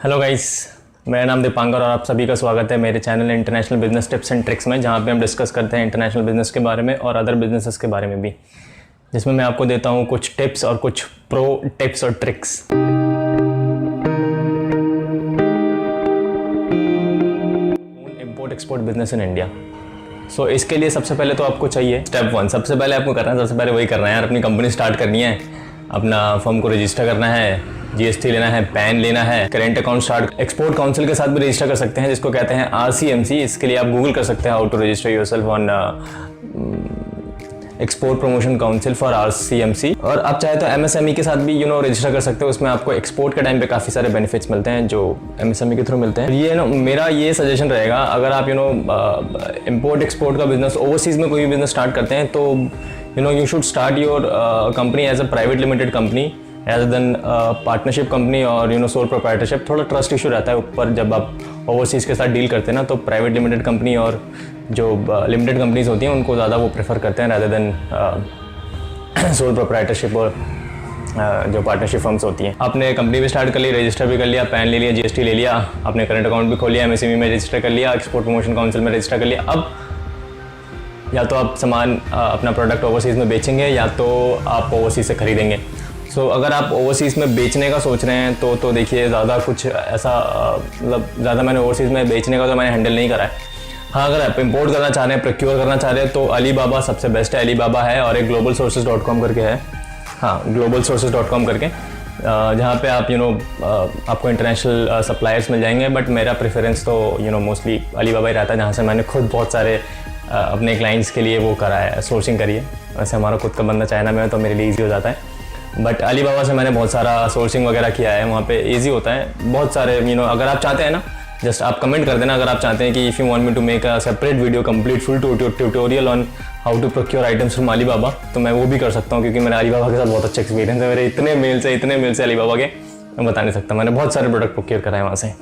Hello guys, मेरा नाम दीपांकर और आप सभी का स्वागत है मेरे channel international business tips and tricks में, जहां पे हम डिस्कस करते हैं इंटरनेशनल बिजनेस के बारे में और अदर बिजनेसेस के बारे में भी, जिसमें मैं आपको देता हूं कुछ टिप्स और कुछ प्रो टिप्स और tricks. Import export business in India. So इसके लिए सबसे पहले तो आपको चाहिए स्टेप 1। सबसे पहले आपको करना है, सबसे पहले वही करना है यार, अपनी कंपनी स्टार्ट करनी है, अपना फर्म को रजिस्टर करना है, जीएसटी लेना है, पैन लेना है, current account start, export council के साथ भी रजिस्टर कर सकते हैं, जिसको कहते हैं आरसीएमसी। इसके लिए आप गूगल कर सकते हैं how to register yourself on export promotion council for RCMC. और आप चाहे तो एमएसएमई के साथ भी रजिस्टर कर सकते हो। उसमें आपको एक्सपोर्ट के टाइम पे काफ़ी सारे बेनिफिट्स मिलते हैं जो एमएसएमई के थ्रू मिलते हैं। ये मेरा ये सजेशन रहेगा, अगर आप इम्पोर्ट एक्सपोर्ट का बिजनेस, ओवरसीज में कोई भी बिजनेस स्टार्ट करते हैं तो you should start your company as a private limited company rather than partnership company और सोल प्रोप्राइटरशिप। थोड़ा ट्रस्ट इशू रहता है ऊपर जब आप ओवरसीज़ के साथ डील करते हैं ना, तो प्राइवेट लिमिटेड कंपनी और जो लिमिटेड कंपनीज होती हैं उनको ज़्यादा वो प्रेफर करते हैं rather than सोल प्रोप्राइटरशिप और जो पार्टनरशिप फर्म्स होती हैं। आपने कंपनी भी स्टार्ट कर ली, रजिस्टर भी कर लिया, पैन ले लिया, जीएसटी ले लिया, आपने करंट अकाउंट भी खोल लिया, एमएसएमई में रजिस्टर कर लिया, एक्सपोर्ट प्रमोशन काउंसिल में रजिस्टर कर लिया। अब या तो आप सामान अपना प्रोडक्ट ओवरसीज़ में बेचेंगे या तो आप ओवरसीज़ से खरीदेंगे। सो अगर आप ओवरसीज़ में बेचने का सोच रहे हैं तो देखिए, ज़्यादा कुछ ऐसा मतलब ज़्यादा मैंने ओवरसीज़ में बेचने का तो मैंने हैंडल नहीं करा है। हाँ, अगर आप इंपोर्ट करना चाह रहे हैं, प्रोक्योर करना चाह रहे हैं तो अलीबाबा सबसे बेस्ट है। अलीबाबा है और एक globalsources.com करके है, हाँ globalsources.com करके, जहाँ पे आप आपको इंटरनेशनल सप्लायर्स मिल जाएंगे। बट मेरा प्रेफरेंस तो मोस्टली अलीबाबा ही रहता है, जहाँ से मैंने खुद बहुत सारे अपने क्लाइंट्स के लिए वो करा है, सोर्सिंग करी है। वैसे हमारा खुद का बंदा चाइना में है तो मेरे लिए ईजी हो जाता है, बट अलीबाबा से मैंने बहुत सारा सोर्सिंग वगैरह किया है, वहाँ पे इजी होता है बहुत सारे। अगर आप चाहते हैं ना, जस्ट आप कमेंट कर देना अगर आप चाहते हैं कि if you want me to make a separate video complete full tutorial on how to procure items from Alibaba, तो मैं वो भी कर सकता हूँ, क्योंकि मेरा अलीबाबा के साथ बहुत अच्छा एक्सपीरियंस है। मेरे इतने मेल से अलीबाबा के मैं बता नहीं सकता, मैंने बहुत सारे प्रोडक्ट प्रोक्योर कराए वहाँ से।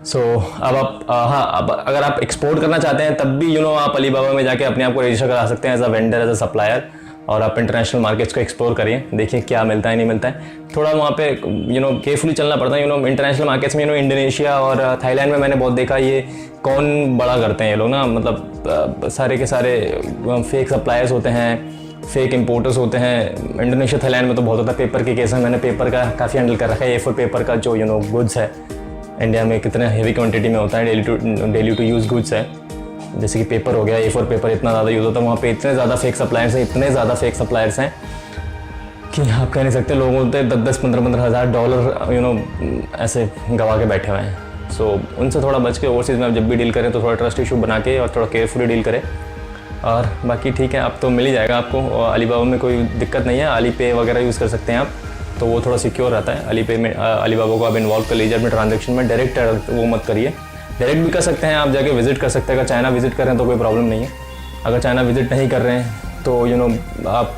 सो अब आप अब अगर आप एक्सपोर्ट करना चाहते हैं तब भी आप अलीबाबा में जाके अपने आप को रजिस्टर करा सकते हैं as a vendor, as a supplier, और आप इंटरनेशनल मार्केट्स को एक्सप्लोर करिए, देखिए क्या मिलता है नहीं मिलता है। थोड़ा वहाँ पे केयरफुली चलना पड़ता है। इंटरनेशनल मार्केट्स में इंडोनेशिया और थाईलैंड में मैंने बहुत देखा, ये कौन बड़ा करते हैं ये लोग ना, मतलब सारे के सारे फेक सप्लायर्स होते हैं, फेक इंपोर्टर्स होते हैं। इंडोनेशिया थाईलैंड में तो बहुत होता है। पेपर के केस में मैंने पेपर का काफ़ी हैंडल कर रखा है। A4 पेपर का जो गुड्स है इंडिया में कितने हेवी क्वान्टिटी में होता है, डेली टू यूज़ गुड्स है, जैसे कि पेपर हो गया, A4 पेपर इतना ज़्यादा यूज़ होता है, वहाँ पे इतने ज़्यादा फेक सप्लायर्स हैं, इतने ज़्यादा फेक सप्लायर्स हैं कि आप कह नहीं सकते। लोग होते हैं 10-15 हज़ार डॉलर ऐसे गवा के बैठे हुए हैं। सो उनसे थोड़ा बच के ओवरसीज़ में आप जब भी डील करें तो थोड़ा ट्रस्ट इशू बना के और थोड़ा केयरफुली डील करें। और बाकी ठीक है, अब तो मिल ही जाएगा आपको। अलीबाबा में कोई दिक्कत नहीं है, अली पे वगैरह यूज़ कर सकते हैं आप, तो वो थोड़ा सिक्योर रहता है। अली पे में अलीबाबा को आप इन्वॉल्व कर लीजिए अपने ट्रांजेक्शन में, डायरेक्ट वो मत करिए। डायरेक्ट भी कर सकते हैं, आप जाके विजिट कर सकते हैं। अगर चाइना विजिट कर रहे हैं तो कोई प्रॉब्लम नहीं है। अगर चाइना विजिट नहीं कर रहे हैं तो आप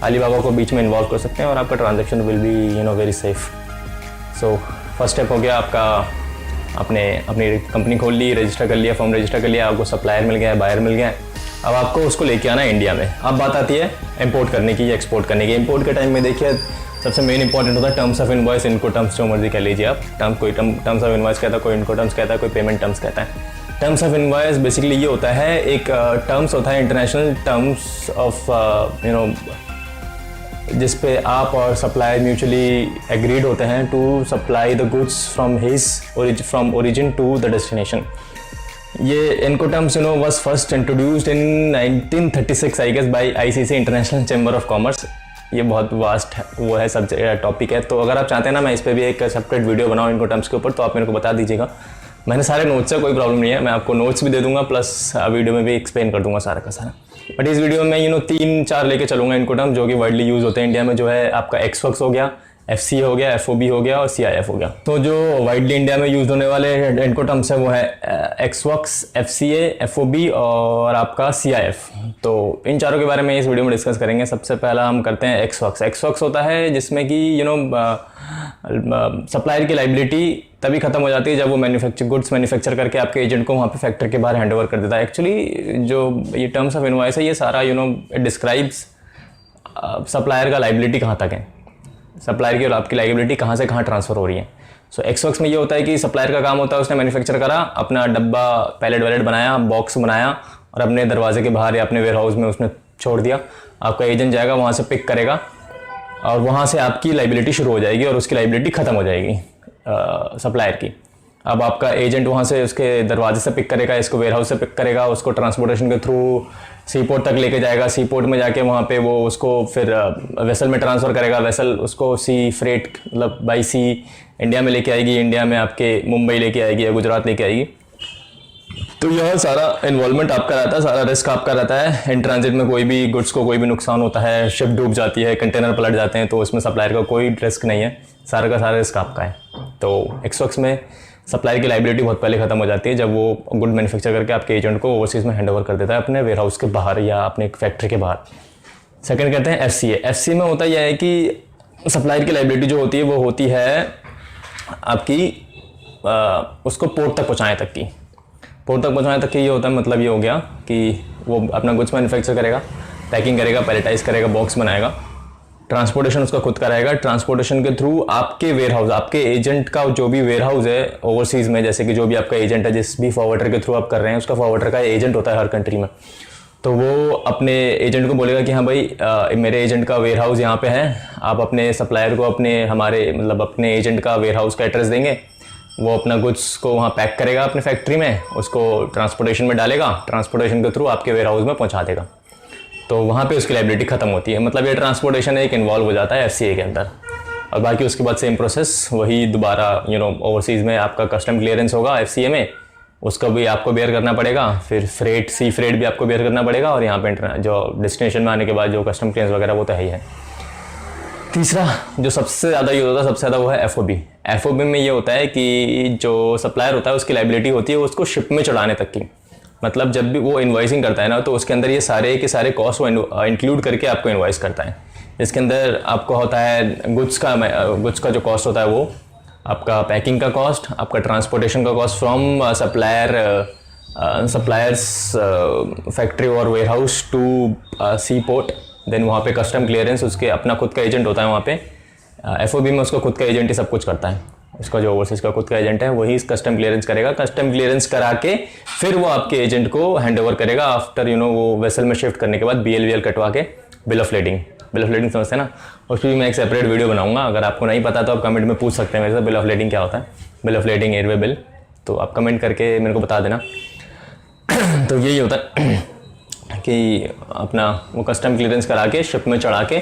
अलीबाबा को बीच में इन्वॉल्व कर सकते हैं और आपका transaction will be very safe. So first step हो गया आपका, आपने अपनी कंपनी खोल ली, रजिस्टर कर लिया, फॉर्म रजिस्टर कर लिया, आपको सप्लायर मिल गया है, बायर मिल गया है। अब आपको उसको लेके आना है इंडिया में। अब बात आती है इंपोर्ट करने की या एक्सपोर्ट करने की। इंपोर्ट के टाइम में देखिए सबसे मेन इंपॉर्टेंट होता है टर्म्स ऑफ इनवॉइस, इनको टर्म्स जो मर्जी कह लीजिए आप। कोई टर्म्स ऑफ इनवॉइस कहता है, कोई इनको टर्म्स कहता है, कोई पेमेंट टर्म्स कहता है। टर्म्स ऑफ इनवॉइस बेसिकली ये होता है, एक टर्म्स होता है इंटरनेशनल टर्म्स ऑफ जिस पे आप और सप्लायर म्यूचुअली एग्रीड होते हैं to supply the goods from origin to the destination. ये इनको terms was first introduced in 1936 I guess by ICC, international chamber of commerce. ये बहुत वास्ट है, वो है सब टॉपिक है। तो अगर आप चाहते हैं ना मैं इस पर भी एक सेपरेट वीडियो बनाऊँ इनको टर्म्स के ऊपर, तो आप मेरे को बता दीजिएगा। मैंने सारे नोट्स है, कोई प्रॉब्लम नहीं है, मैं आपको नोट्स भी दे दूंगा, प्लस वीडियो में भी एक्सप्लेन कर दूंगा सारा का सारा। बट इस वीडियो में 3-4 लेके चलूँगा इनको टर्म जो कि वाइडली यूज़ होते हैं इंडिया में, जो है आपका एक्सवर्क्स हो गया, FCA हो गया, FOB हो गया और CIF हो गया। तो जो वाइडली इंडिया में यूज़ होने वाले इनको टर्म्स है वो है एक्सवर्क्स, FCA, FOB और आपका CIF। तो इन चारों के बारे में इस वीडियो में डिस्कस करेंगे। सबसे पहला हम करते हैं एक्सवर्क्स। एक्सवर्क्स होता है जिसमें कि सप्लायर की लाइबिलिटी तभी खत्म हो जाती है जब वो गुड्स मैन्युफैक्चर करके आपके एजेंट को वहाँ पे फैक्ट्री के बाहर हैंडओवर कर देता है। एक्चुअली जो ये टर्म्स ऑफ इनवॉइस है ये सारा इट डिस्क्राइब्स सप्लायर का लाइबिलिटी कहाँ तक है, सप्लायर की और आपकी लाइबिलिटी कहाँ से कहाँ ट्रांसफ़र हो रही है। सो एक्सवर्क्स में ये होता है कि सप्लायर का काम होता है, उसने मैन्युफैक्चर करा, अपना डब्बा पैलेट वैलेट बनाया, बॉक्स बनाया और अपने दरवाजे के बाहर या अपने वेयर हाउस में उसने छोड़ दिया। आपका एजेंट जाएगा वहाँ से पिक करेगा और वहाँ से आपकी लाइबिलिटी शुरू हो जाएगी और उसकी लाइबिलिटी ख़त्म हो जाएगी सप्लायर की। अब आपका एजेंट वहाँ से उसके दरवाजे से पिक करेगा, इसको वेयर हाउस से पिक करेगा, उसको ट्रांसपोर्टेशन के थ्रू सी पोर्ट तक लेके जाएगा। सी पोर्ट में जाके वहाँ पे वो उसको फिर वेसल में ट्रांसफ़र करेगा, वेसल उसको सी फ्रेट मतलब बाई सी इंडिया में लेके आएगी, इंडिया में आपके मुंबई लेके आएगी या गुजरात लेके आएगी। तो यह सारा इन्वॉल्वमेंट आपका रहता है, सारा रिस्क आपका रहता है। इन ट्रांजिट में कोई भी गुड्स को कोई भी नुकसान होता है, शिप डूब जाती है, कंटेनर पलट जाते हैं, तो उसमें सप्लायर का कोई रिस्क नहीं है, सारा का सारा रिस्क आपका है। तो एक्सवर्क्स में सप्लायर की लाइबिलिटी बहुत पहले ख़त्म हो जाती है जब वो गुड मैन्युफैक्चर करके आपके एजेंट को ओवरसीज़ में हैंड ओवर कर देता है अपने वेयर हाउस के बाहर या अपने फैक्ट्री के बाहर। सेकंड कहते हैं FCA। FCA में होता यह है कि सप्लायर की लाइबिलिटी जो होती है वो होती है आपकी उसको पोर्ट तक पहुँचाने तक की। पोर्ट तक पहुँचाने तक की ये होता है, मतलब ये हो गया कि वो अपना गुड्स मैन्युफैक्चर करेगा, पैकिंग करेगा, पैलेटाइज करेगा, बॉक्स बनाएगा, ट्रांसपोर्टेशन उसका खुद का रहेगा। ट्रांसपोर्टेशन के थ्रू आपके वेयर हाउस, आपके एजेंट का जो भी वेयर हाउस है ओवरसीज़ में, जैसे कि जो भी आपका एजेंट है जिस भी फॉरवर्डर के थ्रू आप कर रहे हैं, उसका फॉरवर्डर का एजेंट होता है हर कंट्री में। तो वो अपने एजेंट को बोलेगा कि हाँ भाई मेरे एजेंट का वेयर हाउस यहाँ पे है, आप अपने सप्लायर को अपने एजेंट का वेयर हाउस का एड्रेस देंगे, वो अपना गुड्स को वहाँ पैक करेगा अपने फैक्ट्री में, उसको ट्रांसपोर्टेशन में डालेगा, ट्रांसपोर्टेशन के थ्रू आपके वेयर हाउस में पहुँचा देगा। तो वहाँ पे उसकी लाइबिलिटी खत्म होती है, मतलब ये ट्रांसपोर्टेशन एक इन्वॉल्व हो जाता है FCA के अंदर। और बाकी उसके बाद सेम प्रोसेस वही दोबारा ओवरसीज़ में आपका कस्टम क्लियरेंस होगा FCA में, उसका भी आपको बेयर करना पड़ेगा, फिर सी फ्रेट भी आपको बेयर करना पड़ेगा, और यहाँ पे जो डेस्टिनेशन में आने के बाद जो कस्टम क्लियरेंस वगैरह वो तो है ही है। तीसरा जो सबसे ज़्यादा यूज़ होता है, सबसे ज़्यादा वो है FOB में ये होता है कि जो सप्लायर होता है उसकी लाइबिलिटी होती है उसको शिप में चढ़ाने तक की। मतलब जब भी वो इन्वॉइसिंग करता है ना, तो उसके अंदर ये सारे के सारे कॉस्ट वो इंक्लूड करके आपको इन्वॉइस करता है। इसके अंदर आपको होता है गुड्स का जो कॉस्ट होता है वो आपका पैकिंग का कॉस्ट, आपका ट्रांसपोर्टेशन का कॉस्ट फ्रॉम सप्लायर्स फैक्ट्री और warehouse to sea port, then वहाँ पे कस्टम क्लियरेंस, उसके अपना खुद का एजेंट होता है वहाँ पे। FOB में उसका खुद का एजेंट ही सब कुछ करता है, उसका जो ओवरसीज़ का खुद का एजेंट है वही कस्टम क्लियरेंस करेगा। कस्टम क्लियरेंस करा के फिर वो आपके एजेंट को हैंड ओवर करेगा आफ्टर वो वेसल में शिफ्ट करने के बाद BLVL कटवा के बिल ऑफ लेडिंग समझते हैं ना, उस पर भी मैं एक सेपरेट वीडियो बनाऊंगा। अगर आपको नहीं पता तो आप कमेंट में पूछ सकते हैं मेरे से बिल ऑफ लेडिंग क्या होता है, bill of lading airway bill, तो आप कमेंट करके मेरे को बता देना। तो यही होता है कि अपना वो कस्टम क्लियरेंस करा के शिप में चढ़ा के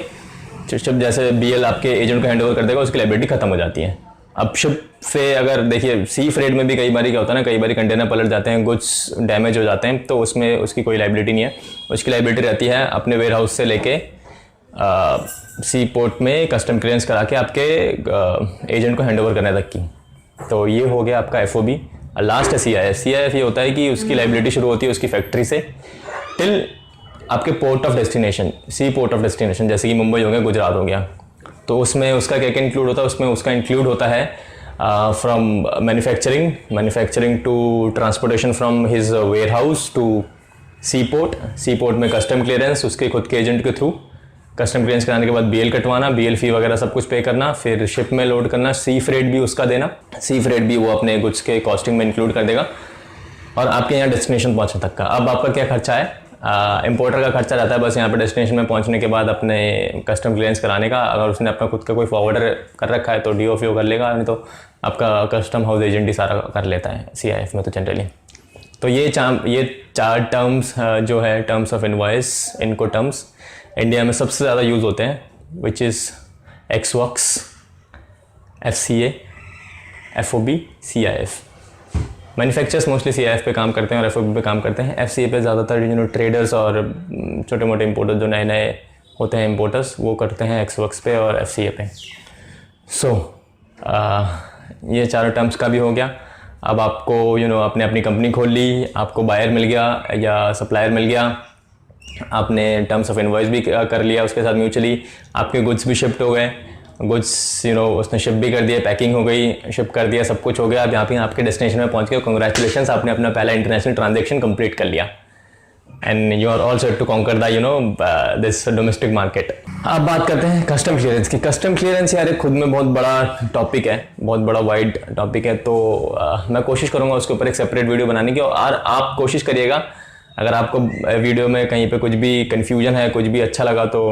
शिप जैसे BL आपके एजेंट को हैंड ओवर कर देगा, उसकी लाइबिलिटी खत्म हो जाती है। अब शिप से अगर देखिए सी फ्रेट में भी कई बार क्या होता है ना, कई बार कंटेनर पलट जाते हैं, गुड्स डैमेज हो जाते हैं, तो उसमें उसकी कोई लाइबिलिटी नहीं है। उसकी लाइबिलिटी रहती है अपने वेयर हाउस से लेके सी पोर्ट में कस्टम क्लियरेंस करा के आपके एजेंट को हैंड ओवर करने तक की। तो ये हो गया आपका FOB। लास्ट है CIF। ये होता है कि उसकी लाइबिलिटी शुरू होती है उसकी फैक्ट्री से टिल आपके port of destination, sea port of destination, जैसे कि मुंबई हो गया, गुजरात हो गया। तो उसमें उसका क्या क्या इंक्लूड होता है, उसमें उसका इंक्लूड होता है from manufacturing to transportation from his warehouse to sea port में कस्टम क्लियरेंस उसके खुद के एजेंट के थ्रू, कस्टम क्लियरेंस कराने के बाद BL कटवाना, BL फी वगैरह सब कुछ पे करना, फिर शिप में लोड करना, सी फ्रेट भी उसका देना, सी फ्रेट भी वो अपने गुड्स के कॉस्टिंग में इंक्लूड कर देगा, और आपके यहाँ डेस्टिनेशन पहुँचने तक का। अब आपका क्या खर्चा है, इंपोर्टर का खर्चा रहता है बस यहाँ पे डेस्टिनेशन में पहुँचने के बाद अपने कस्टम क्लियरेंस कराने का। अगर उसने अपना खुद का कोई फॉरवर्डर कर रखा है तो DOFO कर लेगा, नहीं तो आपका कस्टम हाउस एजेंट ही सारा कर लेता है CIF में तो जनरली। तो ये 4 टर्म्स जो है टर्म्स ऑफ इनवॉइस, इनको टर्म्स इंडिया में सबसे ज़्यादा यूज़ होते हैं, which is ex works, FCA, FOB, CIF। Manufacturers mostly CIF पे काम करते हैं और FOB पे काम करते हैं। FCA पे ज़्यादातर ट्रेडर्स और छोटे मोटे इंपोर्टर्स जो नए नए होते हैं इंपोर्टर्स, वो करते हैं एक्सवर्क्स पे और FCA पे। सो ये चारों टर्म्स का भी हो गया। अब आपको आपने अपनी कंपनी खोल ली, आपको बायर मिल गया या सप्लायर मिल गया, आपने टर्म्स ऑफ इनवॉइस भी कर लिया उसके साथ म्यूचुअली, आपके गुड्स भी शिफ्ट हो गए, गुड्स उसने शिप भी कर दिया, पैकिंग हो गई, शिप कर दिया, सब कुछ हो गया। आप यहाँ पे आपके डेस्टिनेशन में पहुँच गए, कंग्रेचुलेशंस, आपने अपना पहला इंटरनेशनल ट्रांजेक्शन कंप्लीट कर लिया and you are all set to conquer the this domestic market. अब बात करते हैं कस्टम क्लियरेंस की। कस्टम क्लियरेंस यार एक खुद में बहुत बड़ा टॉपिक है, बहुत बड़ा वाइड टॉपिक है। तो मैं कोशिश करूंगा उसके ऊपर एक सेपरेट वीडियो बनाने की, और आप कोशिश करिएगा अगर आपको वीडियो में कहीं पे कुछ भी कन्फ्यूजन है, कुछ भी अच्छा लगा तो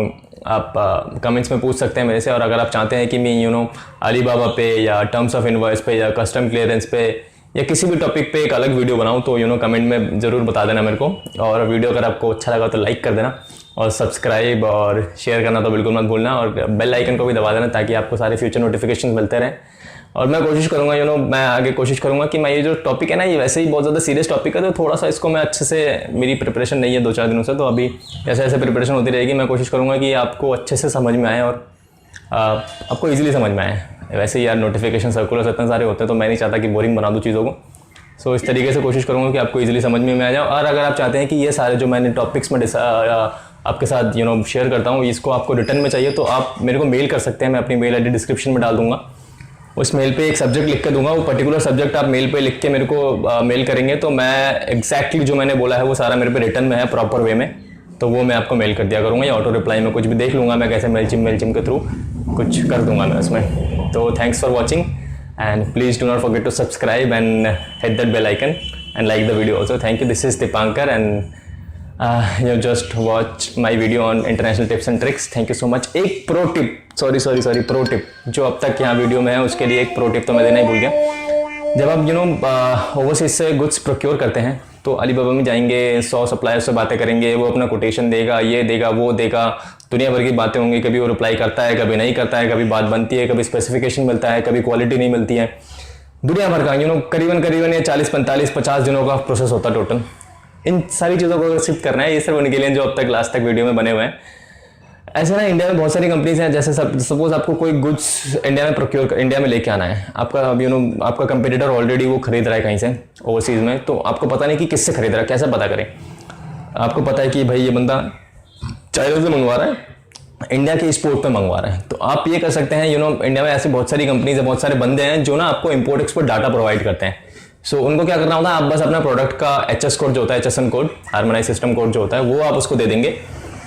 आप कमेंट्स में पूछ सकते हैं मेरे से। और अगर आप चाहते हैं कि मैं अलीबाबा पे या टर्म्स ऑफ इनवॉइस पे या कस्टम क्लियरेंस पे या किसी भी टॉपिक पे एक अलग वीडियो बनाऊं तो कमेंट में ज़रूर बता देना मेरे को। और वीडियो अगर आपको अच्छा लगा तो लाइक कर देना, और सब्सक्राइब और शेयर करना तो बिल्कुल मत भूलना, और बेल आइकन को भी दबा देना ताकि आपको सारे फ्यूचर नोटिफिकेशन मिलते रहें। और मैं कोशिश करूँगा मैं आगे कोशिश करूँगा कि मैं ये जो टॉपिक है ना, ये वैसे ही बहुत ज़्यादा सीरियस टॉपिक है, तो थोड़ा सा इसको मैं अच्छे से, मेरी प्रिपरेशन नहीं है 2-4 दिनों से, तो अभी जैसे जैसे प्रिपरेशन होती रहेगी मैं कोशिश करूँगा कि आपको अच्छे से समझ में आए और आपको ईजिली समझ में आए। वैसे ही यार नोटिफिकेशन सर्कुलर्स इतने सारे होते हैं तो मैं नहीं चाहता कि बोरिंग बना दूँ चीज़ों को। सो इस तरीके से कोशिश करूँगा कि आपको ईजिली समझ में आ जाए। और अगर आप चाहते हैं कि ये सारे जो मैंने टॉपिक्स में आपके साथ शेयर करता हूँ, इसको आपको रिटर्न में चाहिए तो आप मेरे को मेल कर सकते हैं। मैं अपनी मेल आईडी डिस्क्रिप्शन में डाल दूंगा। उस मेल पे एक सब्जेक्ट लिख के दूंगा, वो पर्टिकुलर सब्जेक्ट आप मेल पे लिख के मेरे को मेल करेंगे तो मैं एग्जैक्टली जो मैंने बोला है वो सारा मेरे पे रिटर्न में है प्रॉपर वे में, तो वो मैं आपको मेल कर दिया करूँगा, या ऑटो रिप्लाई में कुछ भी देख लूँगा मैं कैसे मेलचिम के थ्रू कुछ कर दूंगा मैं उसमें। तो thanks for watching, and please do not forget to subscribe and hit that bell icon and like the video also. Thank you. This is Dipankar, and you just watched my video on international tips and tricks. Thank you so much. एक pro tip, sorry pro tip जो अब तक यहाँ video में है उसके लिए एक प्रो टिप तो मैं देना ही भूल गया। जब आप ओवरसीज से गुड्स प्रोक्योर करते हैं तो अलीबाबा में जाएंगे, 100 सप्लायर्स से बातें करेंगे, वो अपना कोटेशन देगा, ये देगा वो देगा, दुनिया भर की बातें होंगी। कभी वो रिप्लाई करता है, कभी नहीं करता है, कभी बात बनती है, कभी स्पेसिफिकेशन मिलता है, कभी क्वालिटी नहीं मिलती है। दुनिया भर का करीबन ये 40, 45, 50 दिनों का प्रोसेस होता है टोटल। इन सारी चीज़ों को सिर्फ करना है, ये सिर्फ उनके लिए जो अब तक लास्ट तक वीडियो में बने हुए हैं। ऐसे ना इंडिया में बहुत सारी कंपनीज हैं, जैसे सपोज आपको कोई गुड्स इंडिया में लेके आना है, आपका आपका कंपटीटर ऑलरेडी वो खरीद रहा है कहीं से ओवरसीज में, तो आपको पता नहीं कि किससे खरीद रहा है, कैसे पता करें। आपको पता है कि भाई ये बंदा चाइना से मंगवा रहा है, इंडिया के एक्सपोर्ट पे मंगवा रहे हैं, तो आप ये कर सकते हैं। इंडिया में ऐसी बहुत सारी कंपनीज है, बहुत सारे बंदे हैं जो ना आपको इंपोर्ट एक्सपोर्ट डाटा प्रोवाइड करते हैं। सो उनको क्या करना होता है, आप बस अपना प्रोडक्ट का HS कोड जो होता है, HSN code, harmonise system code जो होता है, वो आप उसको दे देंगे।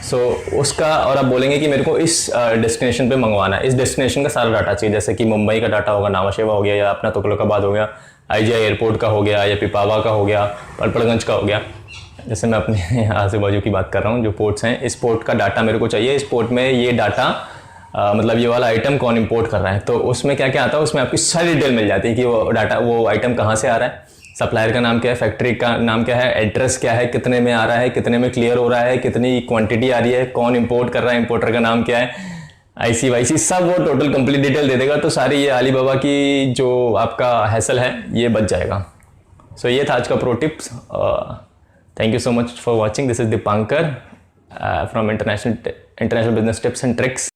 सो उसका, और आप बोलेंगे कि मेरे को इस डेस्टिनेशन पे मंगवाना है, इस डेस्टिनेशन का सारा डाटा चाहिए, जैसे कि मुंबई का डाटा होगा, नावाशेवा हो गया, या अपना तुगलकाबाद हो गया, IGI एयरपोर्ट का हो गया, या पिपावा का हो गया, पलपड़गंज का हो गया। जैसे मैं अपने आजू बाजू की बात कर रहा हूँ, जो पोर्ट्स हैं, इस पोर्ट का डाटा मेरे को चाहिए, इस पोर्ट में ये डाटा मतलब ये वाला आइटम कौन इंपोर्ट कर रहा है, तो उसमें क्या क्या आता है, उसमें आपकी सारी डिटेल मिल जाती है कि वो डाटा, वो आइटम कहाँ से आ रहा है, सप्लायर का नाम क्या है, फैक्ट्री का नाम क्या है, एड्रेस क्या है, कितने में आ रहा है, कितने में क्लियर हो रहा है, कितनी क्वांटिटी आ रही है, कौन इंपोर्ट कर रहा है, इंपोर्टर का नाम क्या है, IC सब वो टोटल कंप्लीट डिटेल दे देगा। तो सारी ये अलीबाबा की जो आपका हैसल है ये बच जाएगा। सो ये था आज का pro tips. Thank you so much for watching. This is Dipankar from International Business Tips and Tricks.